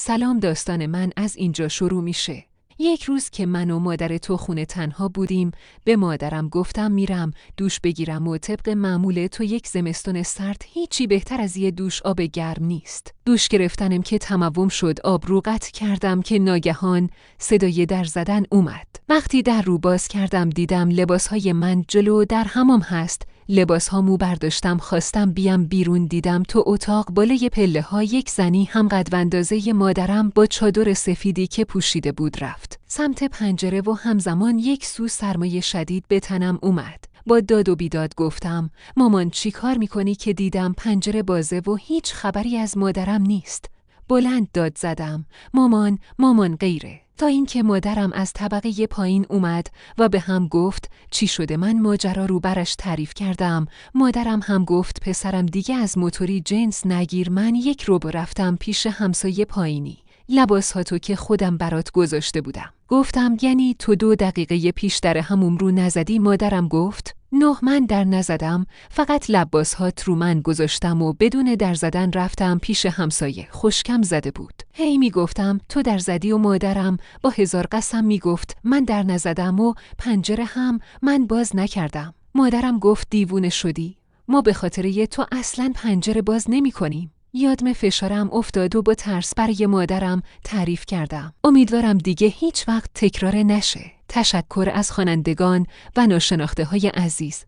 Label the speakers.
Speaker 1: سلام، داستان من از اینجا شروع میشه. یک روز که من و مادر تو خونه تنها بودیم، به مادرم گفتم میرم دوش بگیرم و طبق معمول تو یک زمستون سرد هیچی بهتر از یه دوش آب گرم نیست. دوش گرفتنم که تموم شد، آب رو قطع کردم که ناگهان صدای در زدن اومد. وقتی در رو باز کردم دیدم لباسهای من جلو در حمام هست. لباسهامو برداشتم خواستم بیام بیرون، دیدم تو اتاق بالای پله ها یک زنی هم قد و اندازه مادرم با چادر سفیدی که پوشیده بود رفت سمت پنجره و همزمان یک سو سرمای شدید به تنم اومد. با داد و بیداد گفتم مامان چی کار میکنی؟ که دیدم پنجره بازه و هیچ خبری از مادرم نیست. بلند داد زدم مامان مامان غیره، تا اینکه مادرم از طبقه پایین اومد و به هم گفت چی شده. من ماجرا رو برش تعریف کردم. مادرم هم گفت پسرم دیگه از موتوری جنس نگیر. من یک رو رفتم پیش همسایه پایینی، لباساتو که خودم برات گذاشته بودم. گفتم یعنی تو 2 دقیقه پیش در هموم رو نزدی؟ مادرم گفت نه من در نزدم، فقط لباسهات رو من گذاشتم و بدون در زدن رفتم پیش همسایه. خشکم زده بود. هی میگفتم تو در زدی و مادرم با 1000 قسم میگفت من در نزدم و پنجره هم من باز نکردم. مادرم گفت دیوونه شدی؟ ما به خاطر تو اصلاً پنجره باز نمی کنیم. یادم فشارم افتاد و با ترس برای مادرم تعریف کردم. امیدوارم دیگه هیچ وقت تکرار نشه. تشکر از خوانندگان و ناشناخته های عزیز.